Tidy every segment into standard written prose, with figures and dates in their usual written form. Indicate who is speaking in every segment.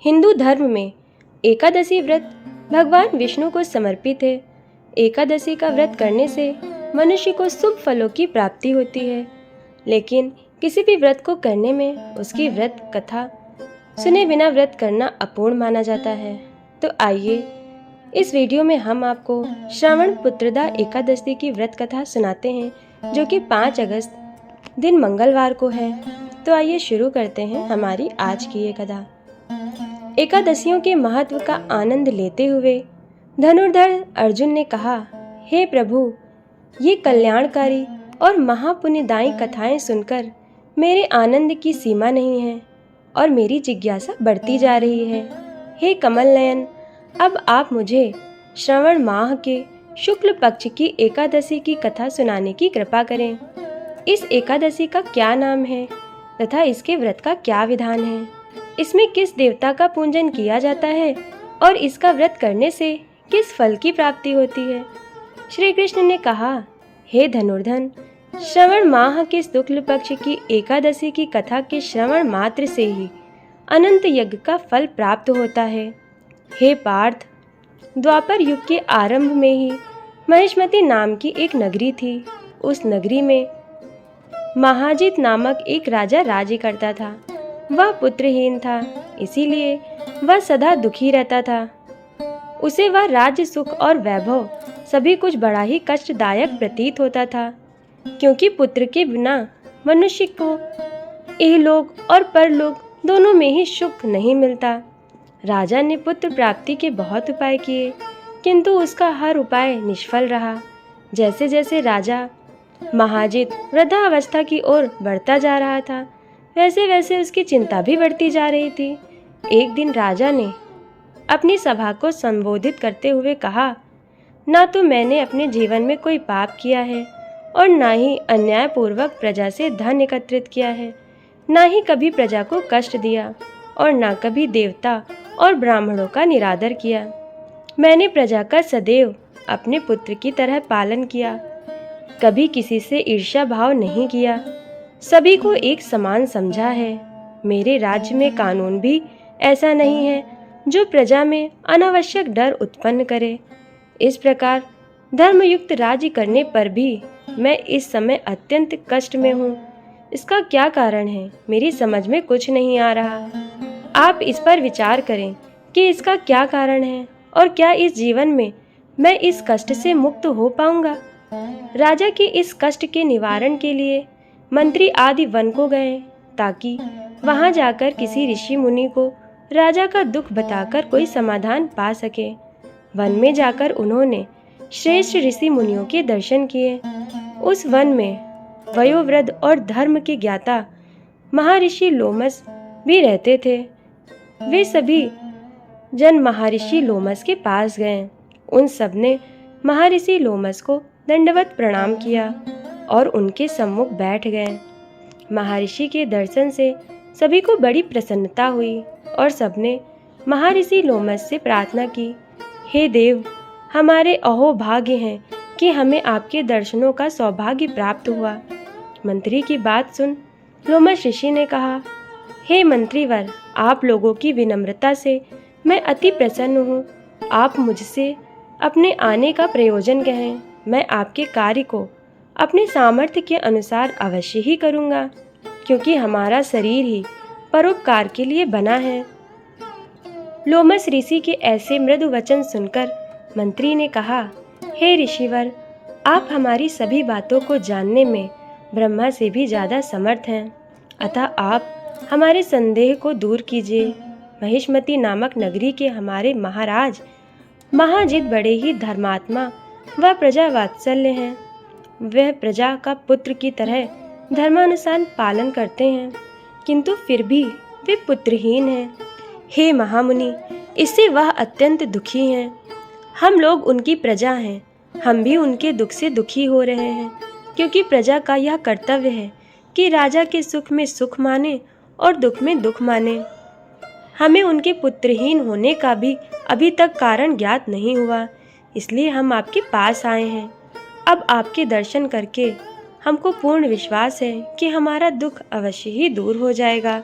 Speaker 1: हिंदू धर्म में एकादशी व्रत भगवान विष्णु को समर्पित है। एकादशी का व्रत करने से मनुष्य को शुभ फलों की प्राप्ति होती है, लेकिन किसी भी व्रत को करने में उसकी व्रत कथा सुने बिना व्रत करना अपूर्ण माना जाता है। तो आइए इस वीडियो में हम आपको श्रावण पुत्रदा एकादशी की व्रत कथा सुनाते हैं, जो कि 5 अगस्त दिन मंगलवार को है। तो आइए शुरू करते हैं हमारी आज की ये कथा। एकादशियों के महत्व का आनंद लेते हुए धनुर्धर अर्जुन ने कहा, हे प्रभु, ये कल्याणकारी और महापुण्यदायी कथाएं सुनकर मेरे आनंद की सीमा नहीं है और मेरी जिज्ञासा बढ़ती जा रही है। हे कमल नयन, अब आप मुझे श्रावण माह के शुक्ल पक्ष की एकादशी की कथा सुनाने की कृपा करें। इस एकादशी का क्या नाम है तथा इसके व्रत का क्या विधान है? इसमें किस देवता का पूजन किया जाता है और इसका व्रत करने से किस फल की प्राप्ति होती है? श्री कृष्ण ने कहा, हे धनुर्धन, श्रवण माह के शुक्ल पक्ष की एकादशी की कथा के श्रवण मात्र से ही अनंत यज्ञ का फल प्राप्त होता है। हे पार्थ, द्वापर युग के आरंभ में ही महिष्मति नाम की एक नगरी थी। उस नगरी में महाजित नामक एक राजा राज्य करता था। वह पुत्रहीन था, इसीलिए वह सदा दुखी रहता था। उसे वह राज्य, सुख और वैभव सभी कुछ बड़ा ही कष्टदायक प्रतीत होता था, क्योंकि पुत्र के बिना मनुष्य को इहलोक और परलोक दोनों में ही सुख नहीं मिलता। राजा ने पुत्र प्राप्ति के बहुत उपाय किए, किंतु उसका हर उपाय निष्फल रहा। जैसे जैसे राजा महाजित वृद्धावस्था की ओर बढ़ता जा रहा था, वैसे वैसे उसकी चिंता भी बढ़ती जा रही थी। एक दिन राजा ने अपनी सभा को संबोधित करते हुए कहा, ना तो मैंने अपने जीवन में कोई पाप किया है और ना ही अन्यायपूर्वक प्रजा से धन एकत्रित किया है, ना ही कभी प्रजा को कष्ट दिया और ना कभी देवता और ब्राह्मणों का निरादर किया। मैंने प्रजा का सदैव अपने पुत्र की तरह पालन किया, कभी किसी से ईर्ष्या भाव नहीं किया, सभी को एक समान समझा है। मेरे राज्य में कानून भी ऐसा नहीं है जो प्रजा में अनावश्यक डर उत्पन्न करे। इस प्रकार धर्मयुक्त राज्य करने पर भी मैं इस समय अत्यंत कष्ट में हूँ। इसका क्या कारण है, मेरी समझ में कुछ नहीं आ रहा। आप इस पर विचार करें कि इसका क्या कारण है और क्या इस जीवन में मैं इस कष्ट से मुक्त हो पाऊंगा। राजा के इस कष्ट के निवारण के लिए मंत्री आदि वन को गए, ताकि वहां जाकर किसी ऋषि मुनि को राजा का दुख बताकर कोई समाधान पा सके। वन में जाकर उन्होंने श्रेष्ठ ऋषि मुनियों के दर्शन किए। उस वन में वयोवृद्ध और धर्म के ज्ञाता महर्षि लोमस भी रहते थे। वे सभी जन महर्षि लोमस के पास गए। उन सब ने महर्षि लोमस को दंडवत प्रणाम किया और उनके सम्मुख बैठ गए। महर्षि के दर्शन से सभी को बड़ी प्रसन्नता हुई और सबने महर्षि लोमस से प्रार्थना की, हे देव, हमारे अहोभाग्य हैं कि हमें आपके दर्शनों का सौभाग्य प्राप्त हुआ। मंत्री की बात सुन लोमस ऋषि ने कहा, हे मंत्रीवर, आप लोगों की विनम्रता से मैं अति प्रसन्न हूँ। आप मुझसे अपने आने का प्रयोजन कहें, मैं आपके कार्य को अपने सामर्थ्य के अनुसार अवश्य ही करूँगा, क्योंकि हमारा शरीर ही परोपकार के लिए बना है। लोमस ऋषि के ऐसे मृदु वचन सुनकर मंत्री ने कहा, हे ऋषिवर, आप हमारी सभी बातों को जानने में ब्रह्मा से भी ज़्यादा समर्थ हैं, अतः आप हमारे संदेह को दूर कीजिए। महिष्मति नामक नगरी के हमारे महाराज महाजित बड़े ही धर्मात्मा व प्रजा वात्सल्य हैं। वह प्रजा का पुत्र की तरह धर्मानुसार पालन करते हैं, किंतु फिर भी वे पुत्रहीन हैं। हे महामुनि, इससे वह अत्यंत दुखी हैं। हम लोग उनकी प्रजा हैं, हम भी उनके दुख से दुखी हो रहे हैं, क्योंकि प्रजा का यह कर्तव्य है कि राजा के सुख में सुख माने और दुख में दुख माने। हमें उनके पुत्रहीन होने का भी अभी तक कारण ज्ञात नहीं हुआ, इसलिए हम आपके पास आए हैं। अब आपके दर्शन करके हमको पूर्ण विश्वास है कि हमारा दुख अवश्य ही दूर हो जाएगा,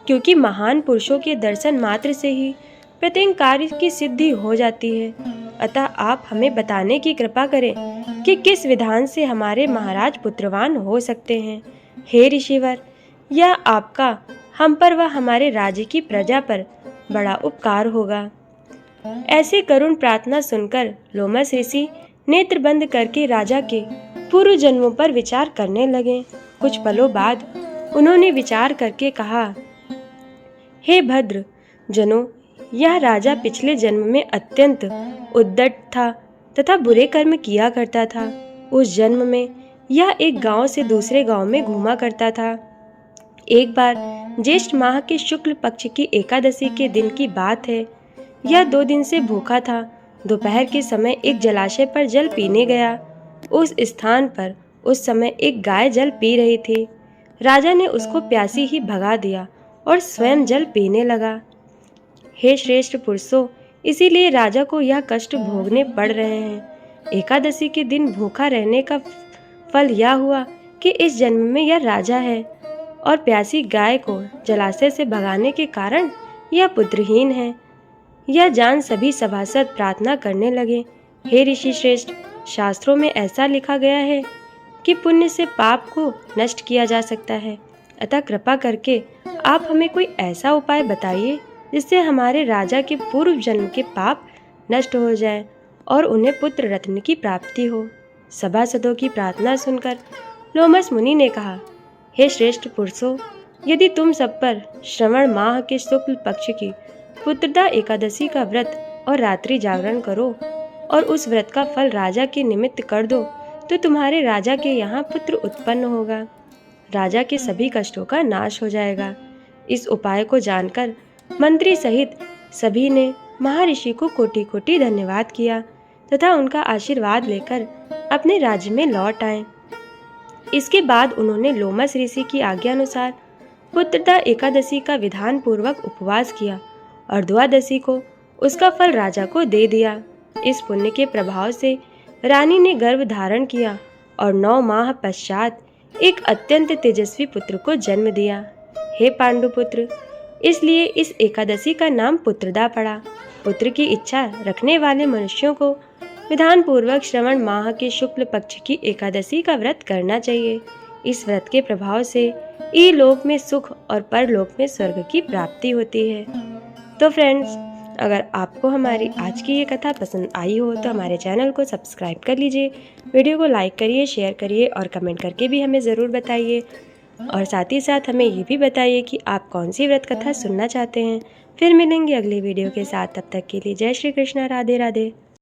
Speaker 1: क्योंकि महान पुरुषों के दर्शन मात्र से ही प्रत्येक कार्य की सिद्धि हो जाती है। अतः आप हमें बताने की कृपा करें कि किस विधान से हमारे महाराज पुत्रवान हो सकते हैं। हे ऋषिवर, यह आपका हम पर व हमारे राज्य की प्रजा पर बड़ा उपकार होगा। ऐसे करुण प्रार्थना सुनकर लोमस ऋषि नेत्र बंद करके राजा के पूर्व जन्मों पर विचार करने लगे। कुछ पलों बाद उन्होंने विचार करके कहा, हे भद्र जनों, यह राजा पिछले जन्म में अत्यंत उद्दंड था तथा बुरे कर्म किया करता था। उस जन्म में यह एक गांव से दूसरे गांव में घूमा करता था। एक बार ज्येष्ठ माह के शुक्ल पक्ष की एकादशी के दिन की बात है। यह 2 दिन से भूखा था। दोपहर के समय एक जलाशय पर जल पीने गया। उस स्थान पर उस समय एक गाय जल पी रही थी। राजा ने उसको प्यासी ही भगा दिया और स्वयं जल पीने लगा। हे श्रेष्ठ पुरुषों, इसीलिए राजा को यह कष्ट भोगने पड़ रहे हैं। एकादशी के दिन भूखा रहने का फल यह हुआ कि इस जन्म में यह राजा है और प्यासी गाय को जलाशय से भगाने के कारण यह पुत्रहीन है। यह जान सभी सभासद प्रार्थना करने लगे, हे ऋषि श्रेष्ठ, शास्त्रों में ऐसा लिखा गया है कि पुण्य से पाप को नष्ट किया जा सकता है। अतः कृपा करके आप हमें कोई ऐसा उपाय बताइए जिससे हमारे राजा के पूर्व जन्म के पाप नष्ट हो जाएं और उन्हें पुत्र रत्न की प्राप्ति हो। सभासदों की प्रार्थना सुनकर लोमस मुनि ने कहा, हे श्रेष्ठ पुरुषों, यदि तुम सब पर श्रवण माह के शुक्ल पक्ष की पुत्रदा एकादशी का व्रत और रात्रि जागरण करो और उस व्रत का फल राजा के निमित्त कर दो तो तुम्हारे राजा के यहाँ पुत्र उत्पन्न होगा। राजा के सभी कष्टों का नाश हो जाएगा। इस उपाय को जानकर मंत्री सहित सभी ने महर्षि को कोटि कोटि धन्यवाद किया तथा उनका आशीर्वाद लेकर अपने राज्य में लौट आए। इसके बाद उन्होंने लोमस ऋषि की आज्ञा अनुसार पुत्रदा एकादशी का विधान पूर्वक उपवास किया और द्वादशी को उसका फल राजा को दे दिया। इस पुण्य के प्रभाव से रानी ने गर्भ धारण किया और 9 माह पश्चात एक अत्यंत तेजस्वी पुत्र को जन्म दिया। हे पांडुपुत्र, इसलिए इस एकादशी का नाम पुत्रदा पड़ा। पुत्र की इच्छा रखने वाले मनुष्यों को विधान पूर्वक श्रवण माह के शुक्ल पक्ष की एकादशी का व्रत करना चाहिए। इस व्रत के प्रभाव से इहलोक में सुख और परलोक में स्वर्ग की प्राप्ति होती है। तो फ्रेंड्स, अगर आपको हमारी आज की ये कथा पसंद आई हो तो हमारे चैनल को सब्सक्राइब कर लीजिए, वीडियो को लाइक करिए, शेयर करिए और कमेंट करके भी हमें ज़रूर बताइए। और साथ ही साथ हमें ये भी बताइए कि आप कौन सी व्रत कथा सुनना चाहते हैं। फिर मिलेंगे अगली वीडियो के साथ। तब तक के लिए जय श्री कृष्णा, राधे राधे।